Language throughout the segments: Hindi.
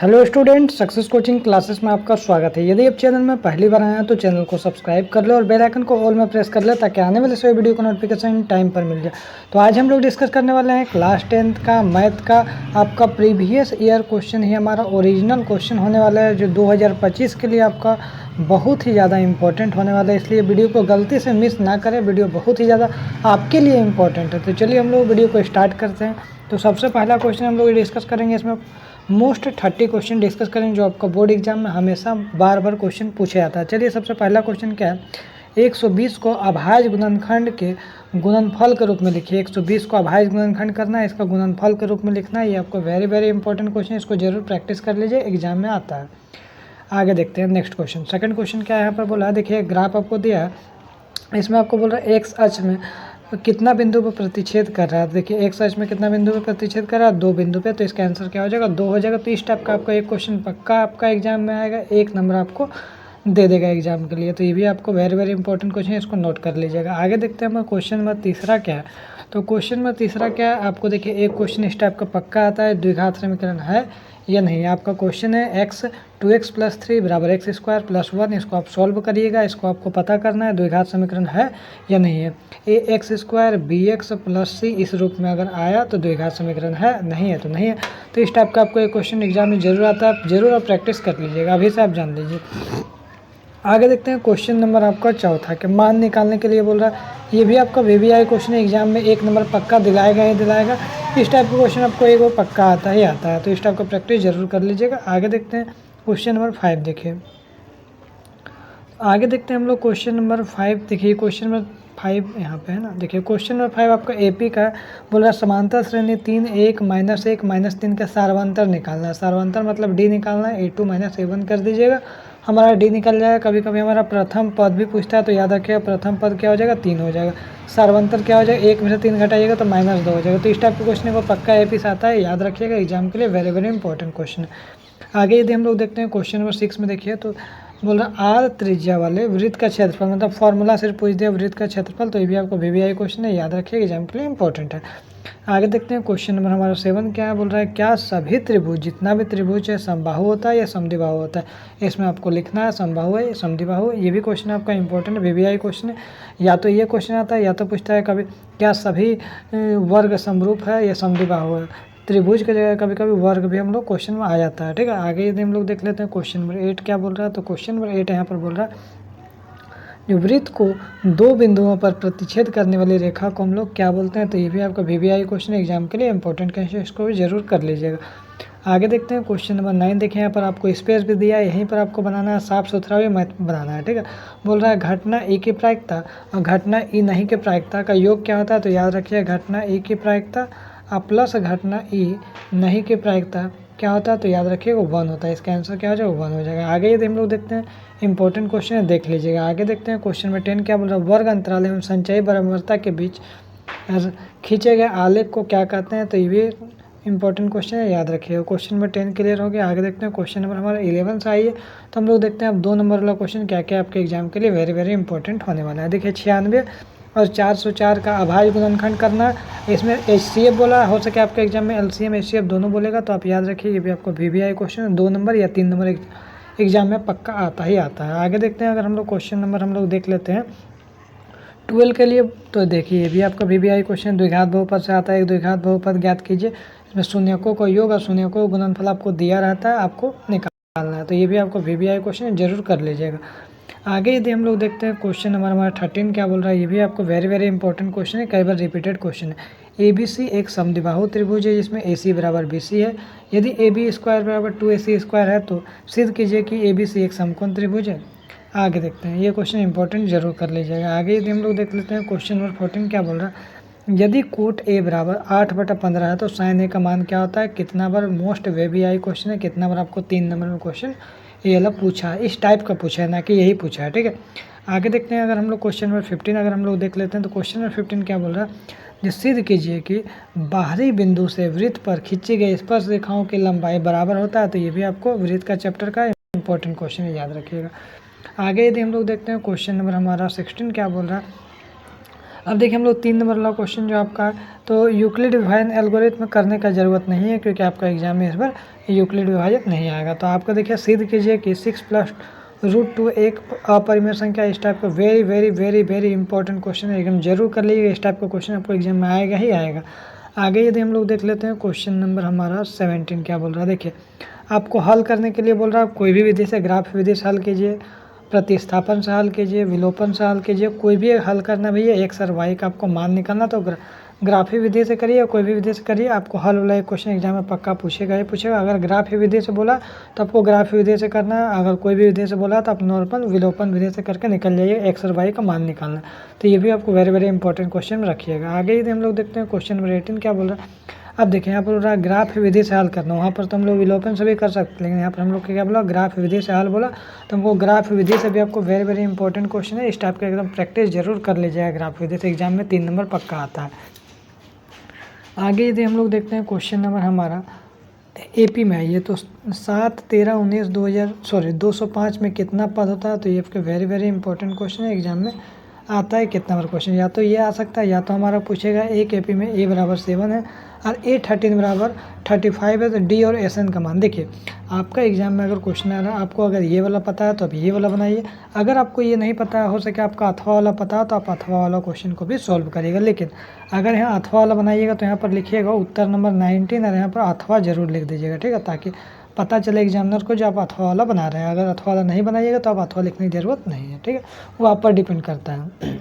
Hello student, success coaching classes में आपका स्वागत है। यदि आप चैनल में पहली बार आए हैं तो चैनल को सब्सक्राइब कर ले और बेल आइकन को ऑल में प्रेस कर ले ताकि आने वाले सभी वीडियो का नोटिफिकेशन टाइम पर मिल जाए। तो आज हम लोग डिस्कस करने वाले हैं क्लास 10th का मैथ का आपका प्रीवियस ईयर क्वेश्चन ही हमारा ओरिजिनल क्वेश्चन होने वाला है, जो 2025 के लिए आपका बहुत ही ज़्यादा इंपॉर्टेंट होने वाला है। इसलिए वीडियो को गलती से मिस ना करें, वीडियो बहुत ही ज़्यादा आपके लिए इंपॉर्टेंट है। तो चलिए हम लोग वीडियो को स्टार्ट करते हैं। तो सबसे पहला क्वेश्चन हम लोग डिस्कस करेंगे, इसमें मोस्ट 30 क्वेश्चन डिस्कस करेंगे जो आपका बोर्ड एग्जाम में हमेशा बार बार क्वेश्चन पूछा जाता है। चलिए सबसे पहला क्वेश्चन क्या है, 120 को अभाज्य गुणनखंड के गुणनफल के रूप में लिखिए। 120 को अभाज्य गुणनखंड करना है, इसका गुणनफल के रूप में लिखना है। ये आपको वेरी इंपॉर्टेंट क्वेश्चन है, इसको जरूर प्रैक्टिस कर लीजिए, एग्जाम में आता है। आगे देखते हैं नेक्स्ट क्वेश्चन। सेकंड क्वेश्चन क्या है यहाँ पर बोला है, देखिए ग्राफ आपको दिया है, इसमें आपको बोल रहा है एक्स अक्ष में कितना बिंदु पर प्रतिच्छेद कर रहा है। देखिए एक्स अक्ष में कितना बिंदु पर प्रतिच्छेद कर रहा है, 2 बिंदु पे। तो इसका आंसर क्या हो जाएगा, 2 हो जाएगा। तो इस टाइप का आपका एक क्वेश्चन पक्का आपका एग्जाम में आएगा, 1 नंबर आपको दे देगा एग्जाम के लिए। तो ये भी आपको वेरी इंपॉर्टेंट क्वेश्चन है, इसको नोट कर लीजिएगा। आगे देखते हैं हम क्वेश्चन नंबर तीसरा क्या है। तो क्वेश्चन नंबर तीसरा क्या है, आपको देखिए एक क्वेश्चन इस टाइप का पक्का आता है, द्विघात समीकरण है या नहीं। आपका क्वेश्चन है x 2x + 3 = x² + 1। इसको आप सॉल्व करिएगा, इसको आपको पता करना है द्विघात समीकरण है या नहीं है। ax² bx + c इस रूप में अगर आया तो द्विघात समीकरण है, नहीं है तो नहीं है। तो इस टाइप का आपको एक क्वेश्चन एग्जाम में जरूर आता है, जरूर आप प्रैक्टिस कर लीजिएगा, अभी से आप जान लीजिए। आगे देखते हैं क्वेश्चन नंबर आपका चौथा के मान निकालने के लिए बोल रहा है। ये भी आपका VBI क्वेश्चन है, एग्जाम में 1 नंबर पक्का दिलाएगा ही दिलाएगा। इस टाइप का क्वेश्चन आपको एक वो पक्का आता ही आता है, तो इस टाइप का प्रैक्टिस जरूर कर लीजिएगा। आगे देखते हैं क्वेश्चन नंबर 5। देखिए आगे देखते हैं हम लोग क्वेश्चन नंबर 5। देखिए क्वेश्चन नंबर 5 यहाँ पे है ना। देखिए क्वेश्चन नंबर 5 आपका AP का बोल रहा है, समांतर श्रेणी 3 1 -1 -3 का सार्वंतर निकालना है। सार्वंतर मतलब D निकालना है, A2 - A1 कर दीजिएगा, हमारा D निकल जाएगा। कभी कभी हमारा प्रथम पद भी पूछता है, तो याद रखिएगा प्रथम पद क्या हो जाएगा, 3 हो जाएगा। सार्वंतर क्या हो जाएगा, 1 में से 3 घटाइएगा तो -2 हो जाएगा। तो इस टाइप के क्वेश्चन को पक्का AP से आता है, याद रखिएगा, एग्जाम के लिए वेरी इंपॉर्टेंट क्वेश्चन है। आगे यदि हम लोग देखते हैं क्वेश्चन नंबर 6 में, देखिए तो बोल रहा R त्रिज्या वाले वृत्त का क्षेत्रफल, मतलब फॉर्मूला सिर्फ पूछ दिया वृत्त का क्षेत्रफल। तो ये भी आपको VBI क्वेश्चन है, याद रखिएगा, एग्जाम के लिए इंपॉर्टेंट है। आगे देखते हैं क्वेश्चन नंबर हमारा 7 क्या है, बोल रहा है क्या सभी त्रिभुज, जितना भी त्रिभुज है, समबाहु होता है या समद्विबाहु होता है। इसमें आपको लिखना है समबाहु है या समद्विबाहु। ये भी क्वेश्चन आपका इंपॉर्टेंट VBI क्वेश्चन है। या तो ये क्वेश्चन आता है, या तो पूछता है कभी क्या सभी वर्ग समरूप है या समद्विबाहु है। त्रिभुज की जगह कभी कभी वर्ग भी हम लोग क्वेश्चन में आ जाता है, ठीक है। आगे यदि हम लोग देख लेते हैं क्वेश्चन नंबर 8 क्या बोल रहा है। तो क्वेश्चन नंबर 8 यहाँ पर बोल रहा है, जो वृत्त को 2 बिंदुओं पर प्रतिच्छेद करने वाली रेखा को हम लोग क्या बोलते हैं। तो ये भी आपका VBI क्वेश्चन एग्जाम के लिए इंपॉर्टेंट क्वेश्चन, इसको भी जरूर कर लीजिएगा। आगे देखते हैं क्वेश्चन नंबर 9। देखिए यहाँ पर आपको स्पेस भी दिया है, यहीं पर आपको बनाना है, साफ सुथरा भी बनाना है, ठीक है। बोल रहा है घटना E की प्रायिकता और घटना E नहीं की प्रायिकता का योग क्या होता है। तो याद रखिए घटना E की प्रायिकता प्लस घटना E नहीं की प्रायिकता क्या होता है। तो याद रखिएगा 1 होता है, इसका आंसर क्या हो जाएगा, 1 हो जाएगा। आगे यदि हम लोग देखते हैं इंपॉर्टेंट क्वेश्चन है, देख लीजिएगा। आगे देखते हैं क्वेश्चन नंबर 10 क्या बोल रहा है, वर्ग अंतराल एवं संचयी बराबरता के बीच खींचे गए आलेख को क्या कहते हैं। तो ये भी इंपॉर्टेंट क्वेश्चन है, याद रखिएगा। क्वेश्चन नंबर 10 क्लियर हो गया। आगे देखते हैं क्वेश्चन नंबर हमारा 11 से आई है। तो हम लोग देखते हैं अब 2 नंबर वाला क्वेश्चन क्या क्या आपके एग्जाम के लिए वेरी इंपॉर्टेंट होने वाला है। देखिए 96 और 404 का अभाज्य गुणनखंड करना है। इसमें HCF बोला, हो सके आपके एग्जाम में LCM HCF दोनों बोलेगा, तो आप याद रखिए ये भी आपको VBI क्वेश्चन है, 2 नंबर या 3 नंबर एग्जाम में पक्का आता ही आता है। आगे देखते हैं अगर हम लोग क्वेश्चन नंबर हम लोग देख लेते हैं 12 के लिए। तो देखिए ये भी आपका VBI क्वेश्चन, द्विघात बहुपद से आता है। एक द्विघात बहुपद ज्ञात कीजिए, इसमें शून्यकों का योग और शून्यकों का गुणनफल आपको दिया रहता है, आपको निकालना है। तो ये भी आपको VBI क्वेश्चन जरूर कर लीजिएगा। आगे यदि हम लोग देखते हैं क्वेश्चन नंबर हमारा 13 क्या बोल रहा है, ये भी आपको वेरी इंपॉर्टेंट क्वेश्चन है, कई बार रिपीटेड क्वेश्चन है। ABC एक समद्विबाहु त्रिभुज है जिसमें AC = BC है। यदि AB² = 2AC² है तो सिद्ध कीजिए कि ABC एक समकोण त्रिभुज है। आगे देखते हैं, ये क्वेश्चन इंपॉर्टेंट जरूर कर लीजिएगा। आगे यदि हम लोग देख लेते हैं क्वेश्चन नंबर 14 क्या बोल रहा है, यदि कोट A = 8/15 है तो sin A का मान क्या होता है। कितना बार मोस्ट VBI क्वेश्चन है, कितना बार आपको 3 नंबर में क्वेश्चन ये वाला पूछा है, इस टाइप का पूछा है, ना कि यही पूछा है, ठीक है। आगे देखते हैं अगर हम लोग क्वेश्चन नंबर 15 अगर हम लोग देख लेते हैं। तो क्वेश्चन नंबर 15 क्या बोल रहा है, जो सिद्ध कीजिए कि बाहरी बिंदु से वृत्त पर खींची गई स्पर्श रेखाओं की लंबाई बराबर होता है। तो ये भी आपको वृत्त का चैप्टर का इंपॉर्टेंट क्वेश्चन है, याद रखिएगा। आगे यदि हम लोग देखते हैं क्वेश्चन नंबर हमारा 16 क्या बोल रहा है, अब देखिए हम लोग 3 नंबर वाला क्वेश्चन जो आपका है, तो यूक्लिड विभाजन एल्गोरिथम करने का ज़रूरत नहीं है क्योंकि आपका एग्जाम में इस बार यूक्लिड विभाजन नहीं आएगा। तो आपका देखिए सिद्ध कीजिए कि 6+√2 एक अपरिमेय संख्या। इस टाइप का very very very very important question है, एकदम जरूर कर लीजिएगा। इस टाइप का क्वेश्चन आपको एग्जाम में आएगा ही आएगा। आगे यदि हम लोग देख लेते हैं क्वेश्चन नंबर हमारा 17 क्या बोल रहा है। देखिए आपको हल करने के लिए बोल रहा है, कोई भी विधि से, ग्राफ विधि से हल कीजिए, प्रतिस्थापन से हल कीजिए, विलोपन से हल कीजिए, कोई भी हल करना भैया एक्स और वाई का आपको मान निकालना। तो ग्राफी विधि से करिए, कोई भी विधि से करिए, आपको हल वाला एक क्वेश्चन एग्जाम में पक्का पूछेगा ही पूछेगा। अगर ग्राफी विधि से बोला तो आपको ग्राफी विधि से करना है, अगर कोई भी विधि से बोला तो आप नॉर्मल विलोपन विधि से करके निकल जाइए, एक्स और वाई का मान निकालना। तो ये भी आपको वेरी वेरी इंपॉर्टेंट क्वेश्चन में रखिएगा। आगे यदि हम लोग देखते हैं क्वेश्चन नंबर 18 क्या बोल रहा है। अब देखिए यहाँ पर बोल रहा है ग्राफ विधि से हल करना, वहाँ पर तो हम लोग विलोपन से भी कर सकते हैं, लेकिन यहाँ पर हम लोग क्या बोला, ग्राफ विधि से हल बोला। तो हमको ग्राफ विधि से भी आपको वेरी वेरी इंपॉर्टेंट क्वेश्चन है, इस टाइप का एकदम प्रैक्टिस जरूर कर लीजिएगा। ग्राफ विधि से एग्जाम में 3 नंबर पक्का आता है। आगे यदि हम लोग देखते हैं क्वेश्चन नंबर हमारा एपी में है ये, तो 7, 13, 19, 205 में कितना पद होता है। तो ये आपके वेरी वेरी इंपॉर्टेंट क्वेश्चन है, एग्जाम में आता है कितना नंबर क्वेश्चन। या तो ये आ सकता है, या तो हमारा पूछेगा एक एपी में a बराबर 7 है और A13 बराबर 35 है, तो डी और एस एन का मान। देखिए आपका एग्जाम में अगर क्वेश्चन आ रहा है, आपको अगर ये वाला पता है तो आप ये वाला बनाइए, अगर आपको ये नहीं पता है, हो सके आपका अथवा वाला पता है, तो आप अथवा वाला क्वेश्चन को भी सॉल्व करिएगा। लेकिन अगर यहाँ अथवा वाला बनाइएगा तो यहाँ पर लिखिएगा उत्तर नंबर 19 और यहाँ पर अथवा जरूर लिख दीजिएगा, ठीक है, ताकि पता चले एग्जामिनर को जो आप अथवा वाला बना रहे हैं। अगर अथवा वाला नहीं बनाइएगा तो आप अथवा लिखने की ज़रूरत नहीं है, ठीक है, वो आप पर डिपेंड करता है।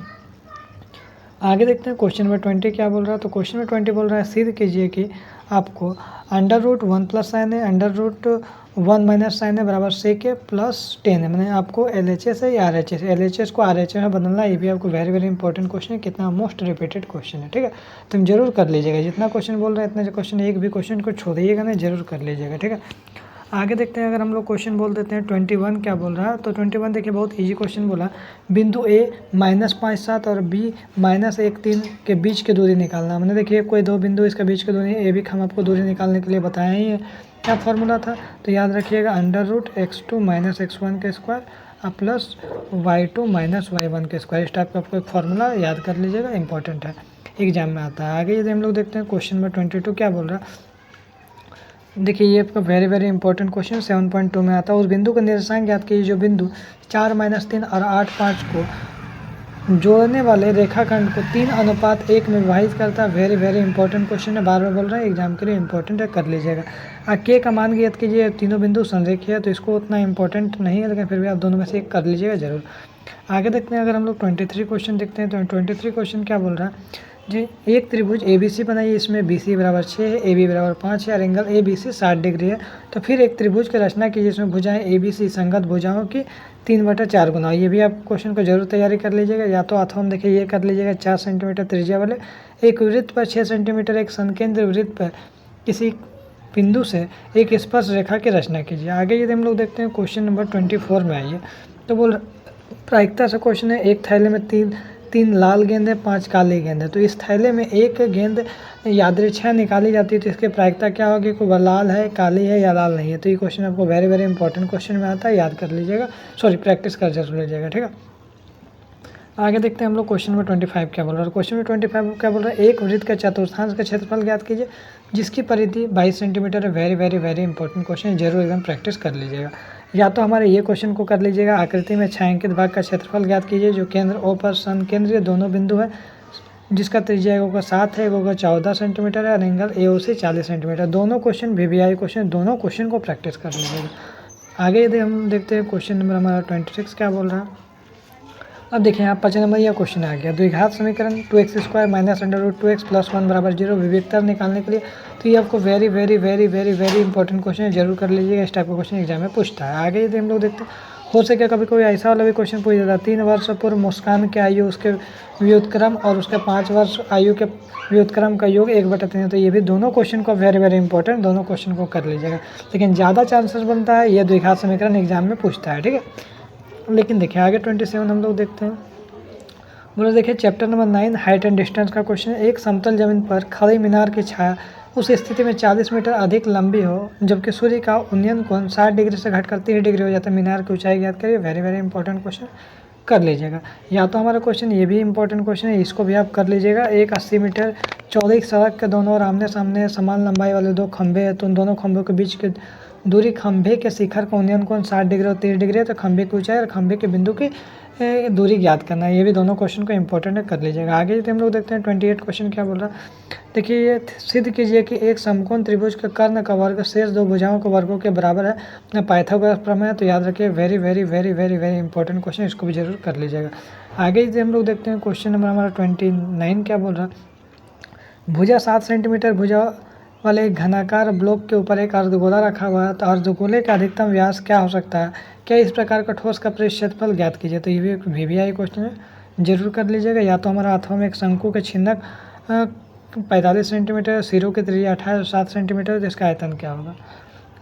आगे देखते हैं क्वेश्चन नंबर 20 क्या बोल रहा है। तो क्वेश्चन नंबर 20 बोल रहा है सिद्ध कीजिए कि आपको √1 प्लस साइन है, √1 माइनस साइन है बराबर सेक है प्लस 10 है। मैंने आपको LHS है या RHS, LHS को RHS में बदलना। ये भी आपको वेरी वेरी इंपॉर्टेंट क्वेश्चन है, कितना मोस्ट रिपीटेड क्वेश्चन है, ठीक है। तुम जरूर कर लीजिएगा, जितना क्वेश्चन बोल रहे हैं इतना क्वेश्चन, एक भी क्वेश्चन को छोड़िएगा नहीं, जरूर कर लीजिएगा, ठीक है। आगे देखते हैं, अगर हम लोग क्वेश्चन बोल देते हैं 21 क्या बोल रहा है। तो 21 देखिए बहुत इजी क्वेश्चन बोला, बिंदु A -5, 7 और B -1, 3 के बीच की दूरी निकालना। मैंने देखिए कोई दो बिंदु इसके बीच की दूरी A भी हम आपको दूरी निकालने के लिए बताया ही है। क्या फार्मूला था, तो याद रखिएगा √x2 - x1 के स्क्वायर और प्लस y2 - y1 के स्क्वायर। इस टाइप का आपको एक फार्मूला याद कर लीजिएगा, इंपॉर्टेंट है, एग्जाम में आता है। आगे यदि हम लोग देखते हैं क्वेश्चन नंबर 22 क्या बोल रहा है। देखिए ये आपका वेरी वेरी इंपॉर्टेंट क्वेश्चन 7.2 में आता है। उस बिंदु का निर्देशांक ज्ञात कीजिए जो बिंदु 4, -3 और 8, 5 को जोड़ने वाले रेखाखंड को 3:1 में विभाजित करता है। वेरी वेरी इंपॉर्टेंट क्वेश्चन है, बार बार बोल रहे हैं, एग्जाम के लिए इंपॉर्टेंट है, कर लीजिएगा। के का मान ज्ञात कीजिए, तीनों बिंदु संरेखीय है तो इसको उतना इंपॉर्टेंट नहीं है, लेकिन फिर भी आप दोनों में से एक कर लीजिएगा जरूर। आगे देखते हैं, अगर हम लोग 23 क्वेश्चन देखते हैं तो 23 क्वेश्चन क्या बोल रहा है जी। एक त्रिभुज ABC बनाइए, इसमें BC बराबर 6 है, AB बराबर 5 है और एंगल ABC 60 डिग्री है। तो फिर एक त्रिभुज की रचना कीजिए, जिसमें भुजाएं ABC संगत भुजाओं की 3/4 गुना। ये भी आप क्वेश्चन को जरूर तैयारी कर लीजिएगा। या तो अथवा हम देखिए ये कर लीजिएगा 4 सेंटीमीटर त्रिज्या वाले एक वृत्त पर 6 सेंटीमीटर एक संकेंद्र वृत्त पर किसी बिंदु से एक स्पर्श रेखा की रचना कीजिए। आगे यदि हम लोग देखते हैं क्वेश्चन नंबर 24 में आइए, तो बोल प्रायिकता से क्वेश्चन है, एक थैले में तीन लाल गेंद है, 5 काली गेंद है। तो इस थैले में एक गेंद यादृच्छा निकाली जाती है, तो इसकी प्रायिकता क्या होगी, कोई लाल है, काली है या लाल नहीं है। तो ये क्वेश्चन आपको वेरी वेरी इंपॉर्टेंट क्वेश्चन में आता है, याद कर लीजिएगा, प्रैक्टिस कर जरूर लीजिएगा, ठीक है। आगे देखते हैं हम लोग क्वेश्चन नंबर 25 क्या बोल रहा है। क्वेश्चन नंबर 25 क्या बोल रहा है, एक वृत्त का चतुर्थांश का क्षेत्रफल ज्ञात कीजिए जिसकी परिधि 22 सेंटीमीटर है। Very very very important question, जरूर एकदम प्रैक्टिस कर लीजिएगा। या तो हमारे ये क्वेश्चन को कर लीजिएगा, आकृति में छायांकित भाग का क्षेत्रफल ज्ञात कीजिए जो केंद्र O पर संकेंद्रीय दोनों बिंदु है, जिसका त्रिज्या एगो का 7 है, एगो का 14 सेंटीमीटर है और एंगल AOC 40 सेंटीमीटर। दोनों क्वेश्चन VVI क्वेश्चन, दोनों क्वेश्चन को प्रैक्टिस कर लीजिएगा। आगे यदि हम देखते हैं क्वेश्चन नंबर हमारा 26 क्या बोल रहा है। अब देखिए यहाँ 5 नंबर यह क्वेश्चन आ गया, द्विघात समीकरण 2x² - √2x + 1 बराबर 0 विविधता निकालने के लिए। तो ये आपको very very very very very important question है, जरूर कर लीजिएगा, इस टाइप का क्वेश्चन एग्जाम में पूछता है। आगे यदि हम लोग देखते हैं, हो सके कभी कोई ऐसा वाला भी क्वेश्चन पूछ जाता है, 3 वर्ष पूर्व मुस्कान के आयु उसके व्युत्क्रम और उसके 5 वर्ष आयु के व्युत्क्रम का योग 1/3 है। तो ये भी दोनों क्वेश्चन को वेरी वेरी इंपॉर्टेंट, दोनों क्वेश्चन को कर लीजिएगा, लेकिन ज़्यादा चांसेस बनता है ये द्विघात समीकरण एग्जाम में पूछता है, ठीक है। लेकिन देखिए आगे 27 हम लोग देखते हैं, बोले देखिए chapter number 9 height and distance का क्वेश्चन है। एक समतल जमीन पर खड़ी मीनार की छाया उस स्थिति में 40 मीटर अधिक लंबी हो जबकि सूर्य का उन्नयन कोण 60 डिग्री से घटकर 30 डिग्री हो जाता है। मीनार की ऊंचाई ज्ञात करिए। वेरी वेरी इंपॉर्टेंट क्वेश्चन, कर लीजिएगा। या तो हमारा क्वेश्चन ये भी इंपॉर्टेंट क्वेश्चन है, इसको भी आप कर लीजिएगा। एक 80 मीटर चौड़ी सड़क के दोनों ओर आमने सामने समान लंबाई वाले दो खंभे हैं, तो उन दोनों खंभों के बीच की दूरी खंभे के शिखर का उन्नयन कोण 60 डिग्री और 30 डिग्री है, तो खंभे की ऊंचाई और खंभे के बिंदु की दूरी ज्ञात करना है। ये भी दोनों क्वेश्चन को इंपॉर्टेंट है, कर लीजिएगा। आगे यदि हम लोग देखते हैं 28 क्वेश्चन क्या बोल रहा है। देखिए ये सिद्ध कीजिए कि एक समकोण त्रिभुज के कर्ण का वर्ग शेष दो भुजाओं के वर्गों के बराबर है। पाइथागोरस प्रमेय, तो याद रखिए very very very very very important question, इसको भी जरूर कर लीजिएगा। आगे यदि हम लोग देखते हैं क्वेश्चन नंबर हमारा 29 क्या बोल रहा है। भुजा 7 सेंटीमीटर भुजा वाले एक घनाकार ब्लॉक के ऊपर एक अर्धगोला रखा हुआ है, तो अर्धगोले का अधिकतम व्यास क्या हो सकता है, क्या इस प्रकार का ठोस का क्षेत्रफल ज्ञात कीजिए। तो ये भी एक VVI क्वेश्चन है, जरूर कर लीजिएगा। या तो हमारा अथवा में एक शंकु के छिन्नक 45 सेंटीमीटर, सिरों की त्रिज्या 7 सेंटीमीटर, तो इसका आयतन क्या होगा।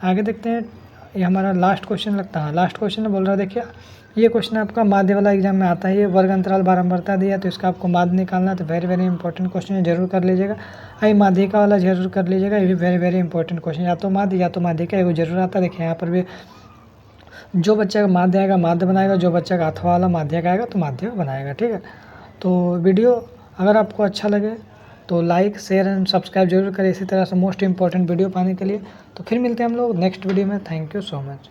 आगे देखते हैं, ये हमारा लास्ट क्वेश्चन लगता है। लास्ट क्वेश्चन बोल रहा है, देखिए ये क्वेश्चन आपका माध्य वाला एग्जाम में आता है। ये वर्ग अंतराल बारंबारता दिया, तो इसका आपको माध्य निकालना है, तो वेरी वेरी इंपॉर्टेंट क्वेश्चन है, जरूर कर लीजिएगा। आई माध्यिका वाला जरूर कर लीजिएगा, ये भी वेरी वेरी इंपॉर्टेंट क्वेश्चन, या तो माध्य या तो माध्यिका, एगो जरूर आता है। देखिए यहाँ पर भी जो बच्चा का माध्य आएगा माध्य बनाएगा, जो बच्चा का अथवा वाला माध्य का आएगा तो माध्य बनाएगा, ठीक है। तो वीडियो अगर आपको अच्छा लगे तो लाइक शेयर एंड सब्सक्राइब जरूर करें, इसी तरह से मोस्ट इंपॉर्टेंट वीडियो पाने के लिए। तो फिर मिलते हैं हम लोग नेक्स्ट वीडियो में। Thank you so much.